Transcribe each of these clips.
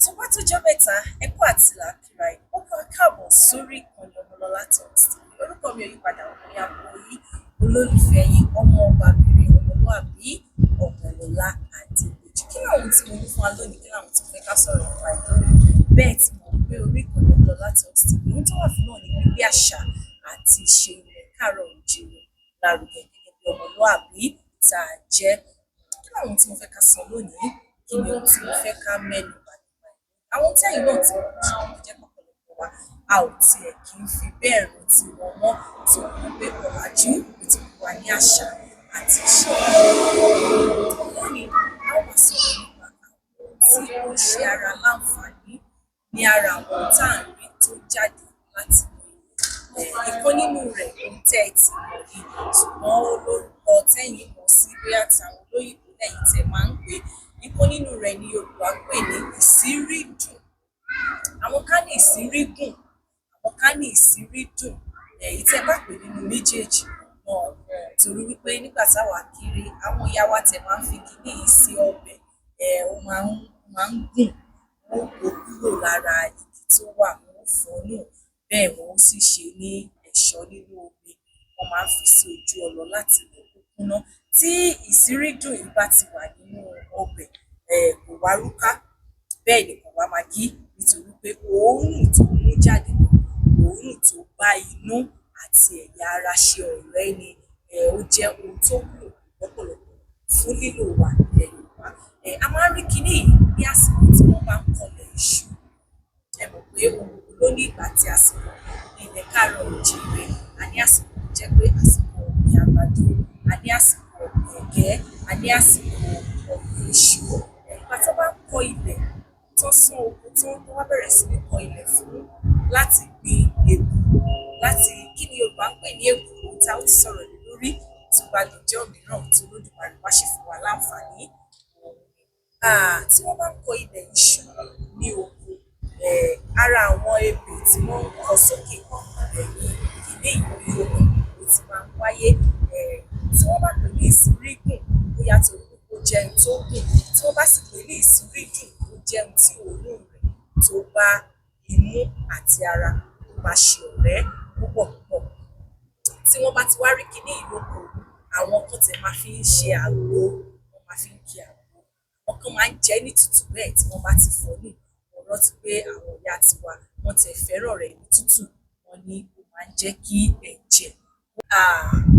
Tó bá tó jọ́ mẹ́ta, ẹ kú àti làákìrà yìí. Ó kọ́ káàbọ̀ sórí ìkànnì Ọmọlọ́lá Talks TV. Orúkọ mi ò yí padà, ọmọ ní àpò yìí, olólùfẹ́ yín, ọmọ ọbabìnrin ọmọlúàbí, Ọmọlọ́lá Adégbèjì. Kí làwọn tí mo ní fún wa lónìí? Kí làwọn tí mo fẹ́ ká sọ̀rọ̀ nípa ìlú? Bẹ́ẹ̀ tí mo gbé orí ìkànnì Ọmọlọ́lá Talks TV. Ohun tó wà fún náà ni gbígbé àṣà àti ìṣe ilẹ̀ káàárọ̀ oòjíire lárugẹ gẹ́gẹ́ bí ọmọlúàbí tá a jẹ́. Kí làwọn tí mo fẹ́ ká sọ lónìí? Kí ni ohun tí mo fẹ́ ká mẹ́nu bà? Àwọn tí ẹ̀yin náà ti mọ̀ ṣe ló jẹ́ pọ̀pọ̀lọpọ̀ wa, a ò tiẹ̀ kì í fi bẹ́ẹ̀ rántí wọn mọ́ tí wọ́n gbé ọ̀làjú ètò wa ní àṣà àti ìṣe. Lónìí, a ó máa sọ̀rọ̀ nípa àwọn tí ó ń ṣe ara láǹfààní ní ara àwọn tá à ń rí tó jáde láti ìkan nínú rẹ̀ ohun tẹ́ ẹ ti mọ̀ yìí, ṣùgbọ́n olórúkọ tẹ́yìn mọ̀ sí bóyá tí àwọn olóyìnbó lẹ́yìn tẹ́ máa ń pè é. Ìkan nínú rẹ̀ ni Yorùbá pè ní ìsírídùn. Àwọn kan ní ìsírígùn, àwọn kan ní ìsírídùn. Èyí tẹ́ bá pè nínú méjèèjì náà, torí wípé nígbà táwa kéré, àwọn ìyá wa tẹ̀ máa ń fi kíní yìí sí ọbẹ̀. Ó máa ń gùn, wọ́n kó kúrò lára igi tó wà, wọ́n fọ́ nù. Bẹ́ẹ̀ wọ́n sì ṣe ní ẹ̀ṣọ́ nínú omi. Wọ́n máa ń fi sí ojú ọlọ láti lè kó kúnná. Tí ìsírídùn yìí bá ti wà nínú ọbẹ̀, kò wá rúká, bẹ́ẹ̀ ni kò wá magí, nítorí pé òórùn tó mú jáde lọ, òórùn tó bá inú àti ẹ̀yà ara ṣe ọ̀rẹ́ ni. Ó jẹ́ ohun tó wúlò lọ́pọ̀lọpọ̀ fún lílò wa nílẹ̀ Yorùbá. A máa ń rí kinní yìí ní àsìkò tí wọ́n bá ń kọlẹ̀ iṣu. Ẹ mọ̀ pé ohun gbogbo ló ní ìgbà tí àsìkò ilẹ̀ káàárọ̀ oòjíire. A ní àsìkò tó jẹ́ pé àsìkò ọ̀gbìn àgbàdo, a ní àsìkò ọ̀gbìn ẹ̀gẹ́, a ní àsìkò ọ̀gbìn iṣu. Ìgbà tó bá ń kọ ilẹ̀, tó sán oko, tí wọ́n wá bẹ̀rẹ̀ sí ní kọ ilẹ̀ fún láti gbin èbù, láti kí ni Yorùbá ń pè ní èbù, ohun tí a ó ti sọ̀rọ̀ lé lórí tó bá dọjọ́ mìíràn tí Olódùmarè wá ṣe fún wa láǹfààní. Tí wọ́n bá ń kọ ilẹ̀ iṣu ní oko, ara àwọn ebè tí wọ́n ń kọ sókè ní ilé ìwé oko ló ti máa ń wáyé. Tí wọ́n bá pè ní ìsírígùn, bóyá torí pé ó jẹ́ ohun tó gùn. Tí wọ́n bá sì pè ní ìsírídùn, ó jẹ́ ohun tí òórùn rẹ̀ tó bá imú àti ara tó bá ṣe ọ̀rẹ́ púpọ̀ púpọ̀. Tí wọ́n bá ti wá rí kinní yìí lóko, àwọn kan tẹ̀ máa fi ń ṣe àgbo, wọ́n máa fi ń ki àgbo. Àwọn kan máa ń jẹ ní tútù bẹ́ẹ̀ tí wọ́n bá ti fọ̀ nù. Mo rántí pé àwọn ìyá tiwa wọ́n tẹ̀ fẹ́ràn rẹ̀ ní tútù. Wọ́n ní ó máa ń jẹ́ kí ẹ̀jẹ̀.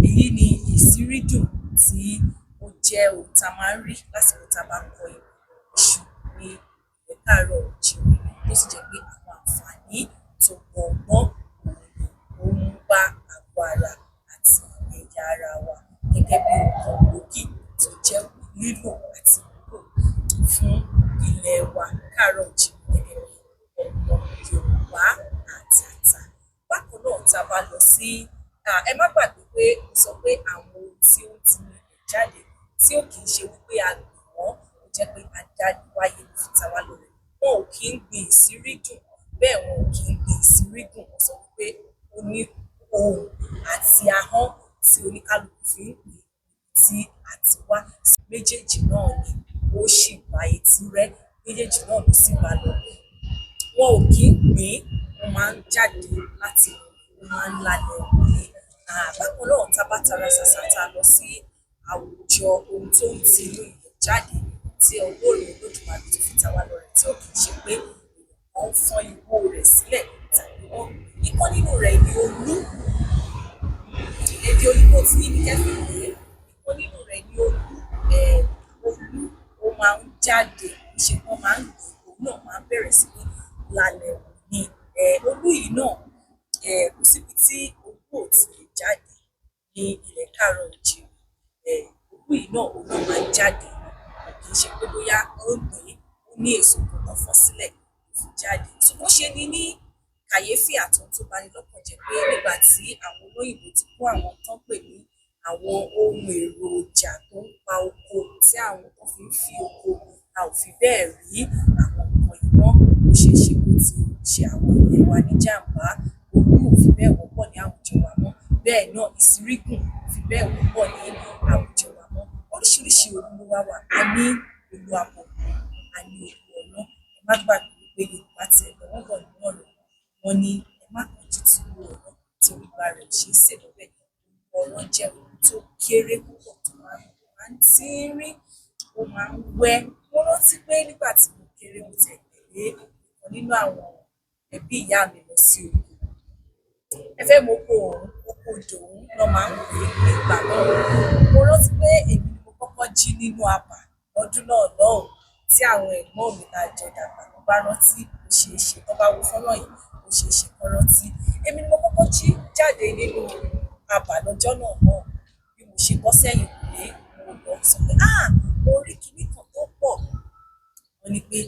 Èyí ni ìsírídùn tí ó jẹ́ ohun tá a máa ń rí lásìkò tá a bá ń kọ ilẹ̀ iṣu ní ilẹ̀ káàárọ̀ oòjíire. Tó sì jẹ́ pé àwọn àǹfààní tó gbọ̀ngbọ́n òun ni ó ń bá àgọ́ ara àti ẹ̀yà ara wa gẹ́gẹ́ bí nǹkan gbòógì tó jẹ́ lílò àti wúlò fún ilẹ̀ wa káàárọ̀ oòjíire gẹ́gẹ́ bí ọmọ Yorùbá àtàtà. Bákan náà, tá a bá lọ sí ẹ má gbàgbé pé mo sọ pé àwọn ohun tí ó ti ní ilẹ̀ jáde tí ó kì í ṣe wípé a gbìn wọ́n, ó jẹ́ pé adániwáyé ló fi ta wá lọ́rẹ. Wọn ò kí ń gbin ìsírídùn, bẹ́ẹ̀ wọn ò kí ń gbin ìsírígùn. Wọ́n sọ wípé ó ní ohùn àti ahọ́n tí oníkálukú fi ń pè é tí a ti wá. Méjèèjì náà ni ó sì bá etí rẹ́, méjèèjì náà ló sì bá lọ. Wọn ò kí ń gbìn, wọ́n máa ń jáde láti wọ́n máa ń lálẹ́ òní. Bákan náà, tá a bá tara ṣàṣà tá a lọ sí àwùjọ ohun tó ń ti inú ilẹ̀ jáde tí Ọlọ́run Olódùmarè tó fi ta wá lọ́rẹ, tí ò kì í ṣe pé wọ́n ń fọ́n igbó rẹ̀ sílẹ̀ tàbí wọ́n. Ìkan nínú rẹ̀ ni olú. Èdè òyìnbó tí ní kẹ́fì pé ìkan nínú rẹ̀ ni olú. Olú ó máa ń jáde, ìṣe wọn máa ń gbìn, òun náà máa ń bẹ̀rẹ̀ sí ní lálẹ́ òní. Olú yìí náà, kò síbi tí olú ò ti lè jáde ní ilẹ̀ káàárọ̀ oòjíire. Olú yìí náà òun náà máa ń jáde. Kì í ṣe pé bóyá ó ń gbìn, ó ní èso kan tó fọ́n sílẹ̀ ló fi jáde. Ṣùgbọ́n ṣe ni ní kàyéfì àtọ̀hún tó bani lọ́kàn jẹ́ pé nígbà tí àwọn olóyìnbó ti kó àwọn tán pè ní àwọn ohun èròjà tó ń pa oko, tí àwọn kan fi ń fi oko, a ò fi bẹ́ẹ̀ rí àwọn nǹkan yìí mọ́. Ó ṣeé ṣe kó ti ṣe àwọn ilẹ̀ wa ní jàǹbá. Olú ò fi bẹ́ẹ̀ wọ́pọ̀ ní àwùjọ wa mọ́. Bẹ́ẹ̀ náà ìsírígùn ò fi bẹ́ẹ̀ wọ́pọ̀ ní àwùjọ wa mọ́. Oríṣiríṣi olú ló wá wà. A ní olú àbọ̀kùn, a ní olú ọ̀nà. Ẹ má gbàgbé pé Yorùbá ti ẹ̀ lọ́wọ́ bọ̀ nínú ọ̀rọ̀ wọn ní ẹ má kánjú tú ọ̀rọ̀ tí olúwa rẹ̀ ò ṣe é sè lọ́bẹ̀. Ọ̀rọ̀ jẹ́ ohun tó kéré púpọ̀ tó máa ń tíírín, ó máa ń wẹ́. Mo rántí pé nígbà tí mo kéré mo tiẹ̀ tẹ̀lé ìkan nínú àwọn ẹbí ìyá mi lọ sí oko. Ẹ fẹ́ moko ọ̀hún, oko Ìdòwú ná máa ń pè é nígbà náà. Mo rántí pé èmi ni mo kọ́kọ́ jí nínú abà lọ́dún náà lọ́hùn-ún tí àwọn ẹ̀gbọ́n mi tá jọ dàgbà tán bá rántí ó ṣeé ṣe tán bá wo fọ́nrán yìí ó ṣeé ṣe kán rántí. Èmi ni mo kọ́kọ́ jí jáde nínú abà lọ́jọ́ náà lọ́hùn-ún. Bí mo ṣe bọ́ sẹ́yìnkùlé mo lọ sọ pé mo rí kinní kan tó pọ̀. Wọ́n ní pé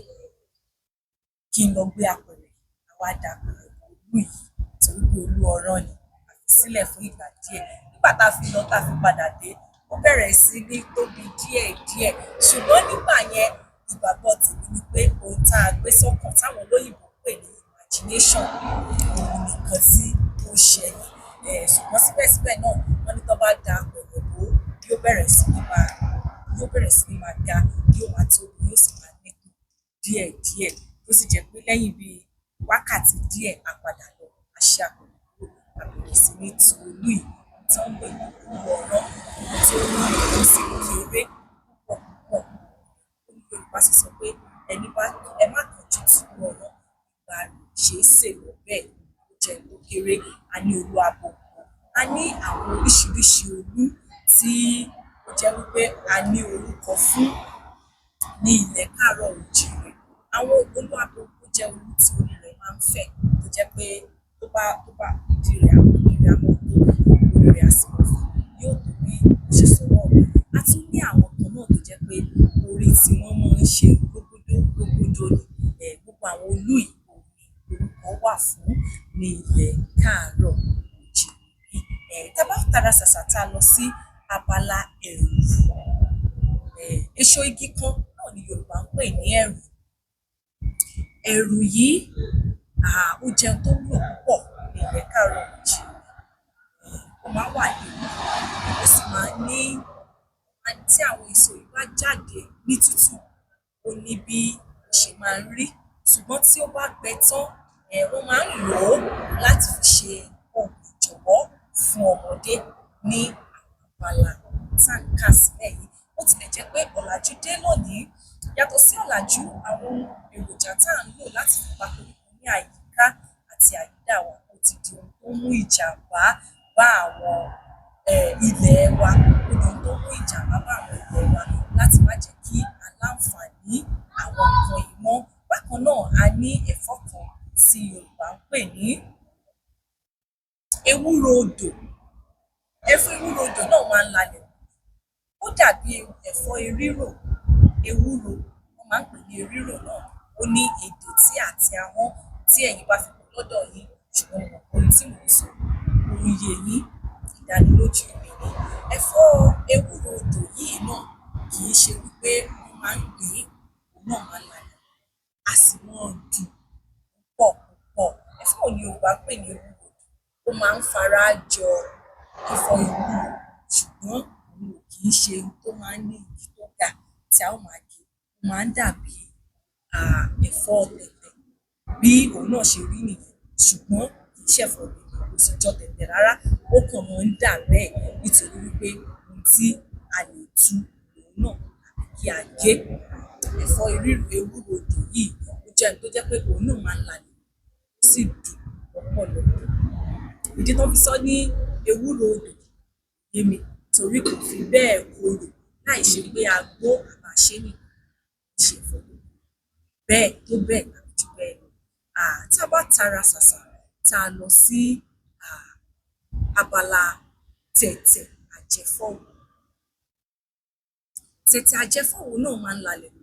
kí n lọ gbé apẹ̀rẹ̀ àwa da apẹ̀rẹ̀ bọ olú yìí torí pé olú ọ̀rọ̀ ni a fi sílẹ̀ fún ìgbà díẹ̀. Nígbà tá a fi lọ tá a fi padà dé ó bẹ̀rẹ̀ sí ní tóbi díẹ̀díẹ̀ ṣùgbọ́n nígbà yẹn ìgbàgbọ́ tèmi ni pé ohun tá a gbé sọ́kàn táwọn olóyìnbó pè ní imagination òun nìkan tí ó ṣẹlẹ̀. Ṣùgbọ́n síbẹ̀síbẹ̀ náà wọ́n ní tán bá da apẹ̀rẹ̀ bò ó yóò bẹ̀rẹ̀ sí ní máa ga, yóò máa tóbi, yóò sì máa nípọn díẹ̀díẹ̀ tó sì jẹ́ pé lẹ́yìn bíi wákàtí díẹ̀ a padà lọ a ṣí apẹ̀rẹ̀ kúrò a bẹ̀rẹ̀ sí ní tu olú yìí tí wọ́n ń pè ní olú ọ̀rọ̀ tí olú yìí ó sì kéré púpọ̀ púpọ̀. Yorùbá sì sọ pé ẹ má kánjú tú ọ̀rọ̀ ìgbà rẹ̀ ò ṣe é sè lọ́bẹ̀. Ó jẹ́ ohun tó kéré. A ní olú abo, a ní àwọn oríṣiríṣi olú tí ó jẹ́ wípé a ní orúkọ fún ní ilẹ̀ káàárọ̀ oòjíire. Àwọn olú abo ó jẹ́ olú tí orí rẹ̀ máa ń fẹ̀ tó jẹ́ pé tó bá ìdí rẹ̀ á tóbi, orí rẹ̀ á sì máa fẹ̀, yóò tó bí ó ṣe sọwọ́ mi. A tún ní àwọn kan náà tó jẹ́ pé orí tí wọ́n máa ń ṣe rógódó ni. Gbogbo àwọn olú yìí òun ni orúkọ wà fún ní ilẹ̀ káàárọ̀ oòjíire. Tá bá tara ṣàṣà tá a lọ sí abala ẹ̀rù, èso igi kan náà ni Yorùbá ń pè ní ẹ̀rù. Ẹ̀rù yìí ó jẹ́ ohun tó wúlò púpọ̀ ní ilẹ̀ káàárọ̀ oòjíire. Ó máa ń wà ní ó sì máa ń ní tí àwọn èso yìí bá jáde ní tútù ó ní bí ó ṣe máa ń rí ṣùgbọ́n tí ó bá gbẹ tán wọ́n máa ń lò ó láti fi ṣe ohun ìjọ̀wọ́ fún ọmọdé ní abala tá à ń kà sílẹ̀ yìí. Bó tilẹ̀ jẹ́ pé ọ̀làjú dé lónìí, yàtọ̀ sí ọ̀làjú àwọn èròjà tá à ń lò láti fi pa koríko ní àyíká àti àyídà wa ó ti di ohun tó mú ìjàmbá bá àwọn ilẹ̀ wa, ó di ohun tó mú ìjàmbá bá àwọn ilẹ̀ wa láti má jẹ́ kí a láǹfààní àwọn nǹkan yìí mọ́. Bákan náà a ní ẹ̀fọ́ kan tí Yorùbá ń pè ní ewúro odò. Ẹ̀fọ́ ewúro odò náà máa ń lalẹ̀ wù. Ó dàbí ẹ̀fọ́ erírò, ewúro wọ́n máa ń pè ní erírò náà. Ó ní èdè tí àti ahọ́n tí ẹ̀yin bá fi pè lọ́dọ̀ yín ṣùgbọ́n mo mọ̀ pé ohun tí mò ń sọ ó ń yé yín, ìdánilójú mi ni. Ẹ̀fọ́ ewúro odò yìí náà kì í ṣe wípé wọ́n máa ń gbìn ín, òun náà máa ń lalẹ̀, a sì máa ń dùn púpọ̀ púpọ̀. Ẹ̀fọ́ wo ni Yorùbá ń pè ní ewúro odò? Ó máa ń fara jọ ẹ̀fọ́ ewúro ṣùgbọ́n òun ò kì í ṣe ohun tó máa ń ní igi tó ga tí a ó máa gé. Ó máa ń dàbí ẹ̀fọ́ tẹ̀tẹ̀ bí òun náà ṣe rí nìyẹn ṣùgbọ́n kì í ṣẹ̀fọ́ tẹ̀tẹ̀ kò sì jọ tẹ̀tẹ̀ rárá. Ó kàn máa ń dà bẹ́ẹ̀ nítorí wípé ohun tí a lè tu òun náà tàbí kí a gé. Ẹ̀fọ́ ewúro odò yìí ó jẹ́ ohun tó jẹ́ pé òun náà máa ń lalẹ̀ ó sì dùn lọ́pọ̀lọpọ̀. Ìdí tán fi sọ ní ewúro odò yé mi torí kò fi bẹ́ẹ̀ korò láì ṣe pé a gbó àbàṣé nìkan kì í ṣe ẹ̀fọ́ tó bẹ́ẹ̀ tó bẹ́ẹ̀ tàbí jù bẹ́ẹ̀ lọ. Tá a bá tara ṣàṣà tá a lọ sí abala tẹ̀tẹ̀ àjẹfọ́wò. Tẹ̀tẹ̀ àjẹfọ́wò náà máa ń lalẹ̀ wù.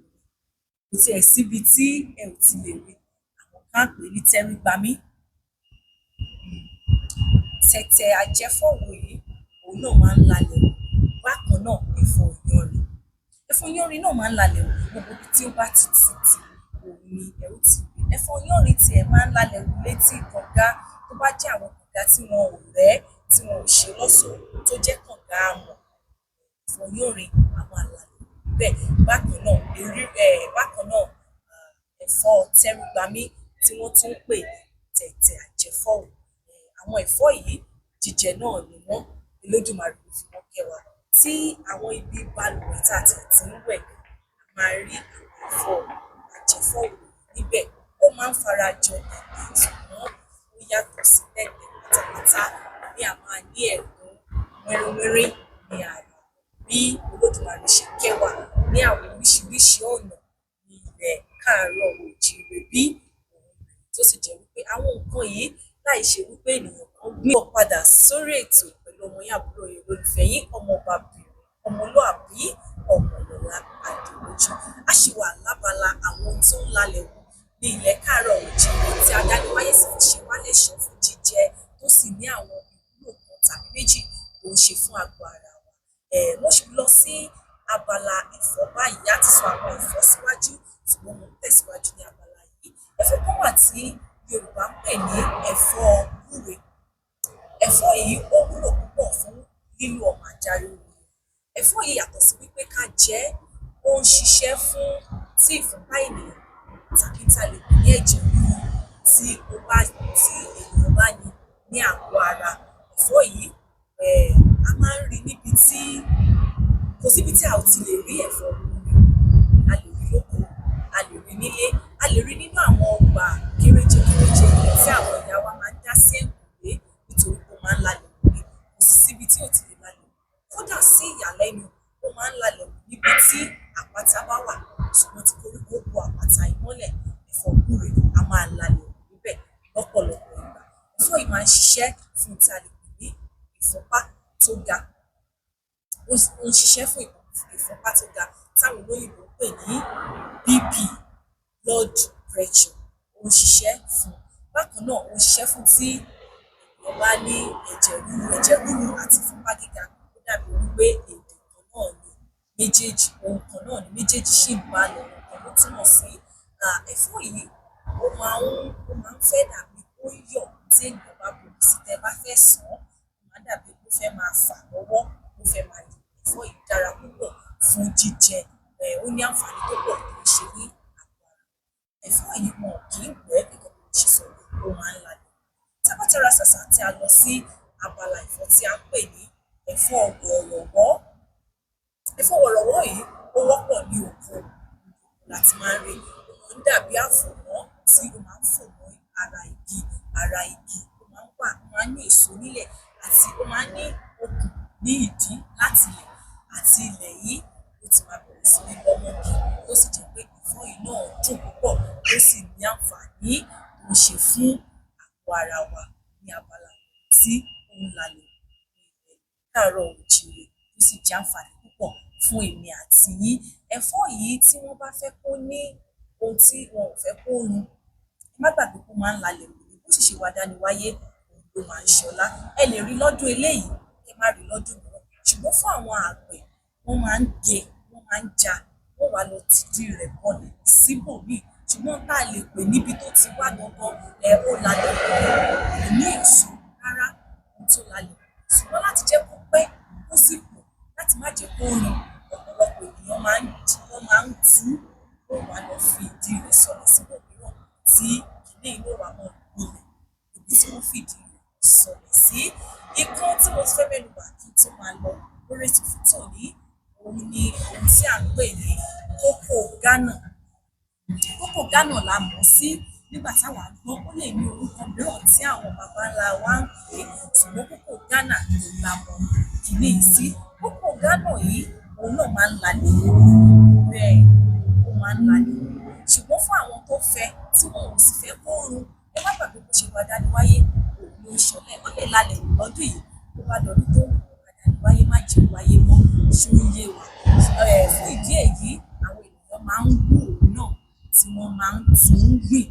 Kò tiẹ̀ síbi tí ẹ ò ti lè rí. Àwọn kan á pè é ní tẹrígbamí. Tẹ̀tẹ̀ àjẹfọ́wò yìí òun náà máa ń lalẹ̀ wù. Bákan náà ẹ̀fọ́ yánrin. Ẹ̀fọ́ yánrin náà máa ń lalẹ̀ wù gbogbo ibi tí ó bá ti tìtì òun ni ẹ ó ti rí. Ẹ̀fọ́ yánrin tiẹ̀ máa ń lalẹ̀ wù létí kànga tó bá jẹ́ àwọn kànga tí wọn ò rẹ́, tí wọn ò ṣe lọ́ṣọ̀ọ́ tó jẹ́ kànga amọ̀. Ẹ̀fọ́ yánrin á máa lalẹ̀ bẹ́ẹ̀. Bákan náà ẹ̀fọ́ tẹ́rúgbamí tí wọ́n tún ń pè ní tẹ̀tẹ̀ àjẹfọ́wò. Àwọn ẹ̀fọ́ yìí jíjẹ náà ni wọ́n, Olódùmarè ló fi wọ́n kẹ́ wa. Tí àwọn ibi balùwẹ̀ tá a ti ń wẹ̀, a máa rí àwọn ẹ̀fọ́ àjẹfọ́wò níbẹ̀. Ó máa ń fara jọ tẹ̀tẹ̀ ṣùgbọ́n ó yàtọ̀ sí tẹ̀tẹ̀ pátápátá. Ní a máa ní ẹ̀gún wẹ́rẹ́wẹ́rẹ́ ní ara. Bí Olódùmarè ṣe kẹ́ wa ní àwọn oríṣiríṣi ọ̀nà ní ilẹ̀ káàárọ̀ oòjíire bí òun rèé, tó sì jẹ́ wípé àwọn nǹkan yìí láì ṣe wípé ènìyàn kan gbé ọ padà sórí ètò pẹ̀lú ọmọ yín àbúrò yín olólùfẹ́ yín ọmọbabìnrin ọmọlúàbí Ọmọlọ́lá Adérójú. A ṣì wà lábala àwọn ohun tó ń lalẹ̀ wò ní ilẹ̀ káàárọ̀ oòjíire tí adániwáyé sì fi ṣe wá lẹ́ṣọ̀ọ́ fún jíjẹ tó sì ní àwọn ìwúlò kan tàbí méjì tó ń ṣe fún àgọ́ ara wa. Mo ṣì lọ sí abala ẹ̀fọ́ báyìí á ti sọ àwọn ẹ̀fọ́ síwájú ṣùgbọ́n mo ń tẹ̀síwájú ní abala yìí. Ẹ̀fọ́ kan wà tí Yorùbá ń pè ní ẹ̀fọ́ gúre. Ẹ̀fọ́ yìí ó wúlò púpọ̀ fún lílo ọmọ àjàre òru. Ẹ̀fọ́ yìí yàtọ̀ sí wípé ká jẹ ẹ́, ó ń ṣiṣẹ́ fún tí ìfúnpá ènìyàn tàbí tá a lè pè ní ẹ̀jẹ̀ ríru tí ènìyàn bá ní àgọ́ ara. Ẹ̀fọ́ yìí a máa ń rí níbi tí kò síbi tí a ò ti lè rí ẹ̀fọ́ gúre. A lè rí lóko, a lè rí nílé, a lè rí nínú àwọn ọgbà kéréje tí àwọn ìyá wa máa ń dá sí ẹ̀yìnkùlé nítorí pé ó máa ń lalẹ̀ wù ní. Kò sí síbi tí ò ti lè lalẹ̀ wù. Kódà sí ìyàlẹ́nu, ó máa ń lalẹ̀ wù níbi tí àpáta bá wà ṣùgbọ́n tí koríko bo àpáta yìí mọ́lẹ̀, ẹ̀fọ́ gúre a máa lalẹ̀ wù níbẹ̀ lọ́pọ̀lọpọ̀ ìgbà. Ẹ̀fọ́ yìí máa ń ṣiṣẹ́ fún tí a lè pè ní ìfúnpá tó ga. Ó ń ṣiṣẹ́ fún ìfúnpá tó ga táwọn olóyìnbó ń pè ní BP, blood pressure. Ó ń ṣiṣẹ́ fún. Bákan náà ó ń ṣiṣẹ́ fún tí ènìyàn bá ní ẹ̀jẹ̀ ríru àti ìfúnpá gíga. Ó dàbí wípé èdè kan náà ni méjèèjì, ohun kan náà ni méjèèjì ṣì ń bá lọ, ohun kan ló túmọ̀ sí. Ẹ̀fọ́ yìí ó máa ń fẹ́ dàbí ó yọ̀ tí ènìyàn bá bomi sí. Tẹ́ bá fẹ́ sàn án, ó máa dàbí ó fẹ́ máa fà lọ́wọ́, ó fẹ́ máa yọ̀. Ẹ̀fọ́ yìí dára púpọ̀ fún jíjẹ. Ó ní àǹfààní tó pọ̀ tó ń ṣe ní àgọ́ ara. Ẹ̀fọ́ yìí wọn kì í gbẹ́ gẹ́gẹ́ bí mo ṣe sọ, ó máa ń lalẹ̀. Tá bá tara ṣàṣà tí a lọ sí abala ẹ̀fọ́ tí a ń pè ní ẹ̀fọ́ wọ̀rọ̀wọ́. Ẹ̀fọ́ wọ̀rọ̀wọ́ yìí ó wọ́pọ̀ ní oko láti máa ń rí. Ó máa ń dàbí àfòmọ́ tí ó máa ń fò mọ́ ara igi. Ó máa ń ní èso nílẹ̀ àti ó máa ń ní okùn ní ìdí láti ilẹ̀, àti ilẹ̀ yìí ó ti máa bẹ̀rẹ̀ sí ní lọ́mọge. Ó sì jẹ́ pé ẹ̀fọ́ yìí náà dùn púpọ̀, ó sì ní àǹfààní tó ń ṣe fún àgọ́ ara wa ní abala tí ó ń lalẹ̀ ní ilẹ̀ káàárọ̀ oòjíire, tó sì jẹ́ àǹfààní púpọ̀ fún èmi àti yín. Ẹ̀fọ́ yìí tí wọ́n bá fẹ́ kó ní ohun tí wọn ò fẹ́ kó run, ẹ má gbàgbé pé ó máa ń lalẹ̀ wù ní. Bó sì ṣe wá dániwáyé, òun ló máa ń ṣọlá. Ẹ lè rí lọ́dún eléyìí, kẹ má rí lọ́dún mìíràn. Ṣùgbọ́n fún àwọn àgbẹ̀, wọ́n máa ń gé, wọ́n máa ń ja, wọ́n wá lọ tìdí rẹ̀ bọlẹ̀ síbòmíì. Ṣùgbọ́n tá a lè pè níbi tó ti wá gangan, ó lalẹ̀ wù ní. Kò ní èso rárá ohun tó lalẹ̀ wù. Ṣùgbọ́n láti jẹ́ kó pẹ́, kó sì pọ̀, láti má jẹ́ kó run, ọ̀pọ̀lọpọ̀ ènìyàn máa ń tú, ó wá lọ fi ìdí rẹ̀ sọlẹ̀ síbòmíràn tí kìíní inú wa mọ̀ gbilẹ̀ ibi tí wọ́n fìdí rẹ̀ sọlẹ̀ sí. Ìkan tí mo fẹ́ mẹ́nu bà kí n tó máa lọ lórí ètò fún tòní, òun ni ohun tí à ń pè ní kókò Ghana. Kókò Ghana la mọ̀ sí. Nígbà táwa gbọ́n, ó lè ní orúkọ mìíràn tí àwọn baba ńlá wa ń pè é, ṣùgbọ́n kókò Ghana ló la mọ̀ kìíní yìí sí. Kókò Ghana yìí òun náà máa ń lalẹ̀ wù. Bẹ́ẹ̀ ó máa ń lalẹ̀ wù. Ṣùgbọ́n fún àwọn tó fẹ́ tí wọn ò sì fẹ́ kó run, ẹ má gbàgbé bó ṣe wá dániwáyé, òun ló ń ṣọlẹ̀. Ó lè lalẹ̀ wù lọ́dún yìí, tó bá dọdún tó ń bọ̀, dániwáyé má jẹ́ wáyé mọ́, ṣó yé wa. Fún ìdí èyí, àwọn ènìyàn máa ń wú òun náà tí wọ́n máa ń tún gbìn.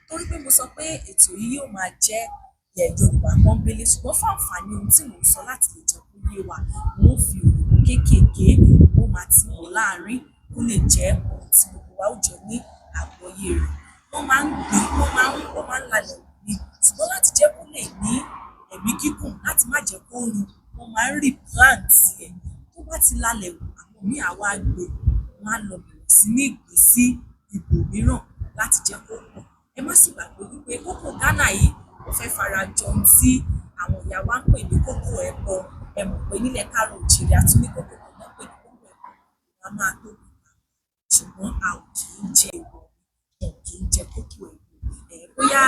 Torí pé mo sọ pé ètò yìí yóò máa jẹ́ Yorùbá pọ́nbélé, ṣùgbọ́n fún àǹfààní ohun tí mò ń sọ láti lè jẹ́ kó yé wa, mo ń fi òyìnbó kéékèèké, ó máa tì wọ́n láàárín kó lè jẹ́ ohun tí gbogbo wa ó jọ ní àgbọ́yé rẹ̀. Wọ́n máa ń gbìn, ó máa ń lalẹ̀ wù ní. Ṣùgbọ́n láti jẹ́ kó lè ní ẹ̀mí gígùn, láti má jẹ́ kó run, wọ́n máa ń replant ẹ̀. Tó bá ti lalẹ̀ wù, àwọn míì á wá gbé, wọ́n á lọ bẹ̀rẹ̀ sí ní gbìn sí ibòmíràn. láti jẹ́ kó pọ̀. Ẹ má sì gbàgbé wípé kókò Ghana yìí ó fẹ́ fara jọ ohun tí àwọn ìyá wa ń pè ní kókò ẹbọ. Ẹ mọ̀ pé nílẹ̀ káàárọ̀-o-jíire a tún ní kókò kan tán ń pè ní kókò ẹbọ. Òun á máa tóbi ṣùgbọ́n a ò kì í jẹ èèwọ̀, wọn ò kì í jẹ kókò ẹbọ. Bóyá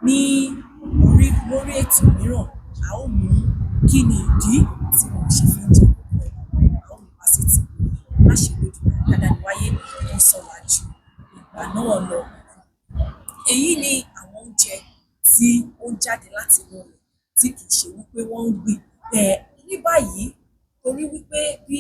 ní lórí ètò mìíràn a ó mú kí ni ìdí tí wọn ò ṣe fi ń jẹ kókò ẹbọ, a ó mú wá sétí ìgbọ́ láṣẹ Elédùmarè adániwáyé tó sọ wá ju ìgbà náà lọ. Èyí ni àwọn oúnjẹ tí ó ń jáde láti inú ilẹ̀ tí kì í ṣe wípé wọ́n ń gbìn. Ní báyìí, torí wípé bí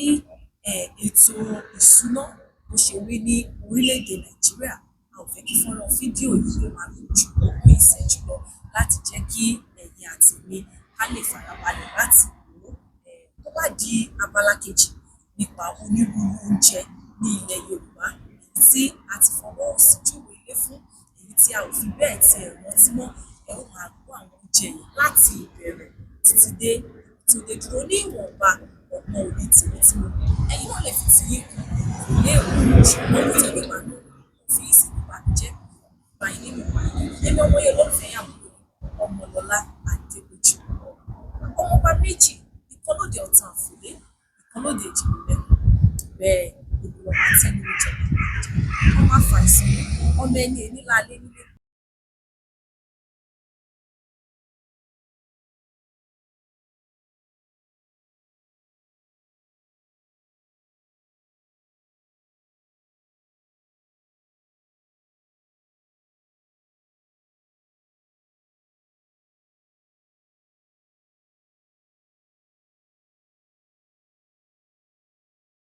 ètò ìṣúná bó ṣe rí ní orílẹ̀-èdè Nàìjíríà, a ò fẹ́ kí fọ́nrán fídíò yìí ó máa gùn ju ogún ìṣẹ́jú lọ láti jẹ́ kí ẹ̀yin àti èmi ká lè farabalẹ̀ láti wò ó. Tó bá di abala kejì nípa onírúurú oúnjẹ ní ilẹ̀ Yorùbá, èyí tí a ti fọwọ́ òsì júwe ilé fún, èyí tí a ò fi bẹ́ẹ̀ tiẹ̀ rántí mọ́, ẹ ó máa gbọ́ àwọn oúnjẹ yìí láti ìbẹ̀rẹ̀ títí dé tí ó dé dúró ní ìwọ̀nba ọgbọ́n orí tèmi tí mo ní. Ẹ̀yin náà lè fi tiyín kún, kò léèwọ̀, ṣùgbọ́n kó tó dìgbà náà, kò fi í sínú ìbànújẹ́, bá yín nínú ìbànújẹ́. Èmi ọmọ yín olólùfẹ́ yín àbúrò yín, Ọmọlọlá Adépọ̀jù. Ọmọ ọba méjì, ìkan lóde Ọ̀tàn Àfòlé, ìkan lóde Èjìgbò-lẹ́kùn. Bẹ́ẹ̀ ni olùwọ́ba tí ẹni ló jẹ ọmọ àfàìsàn, ọmọ ẹni èní láalé nílé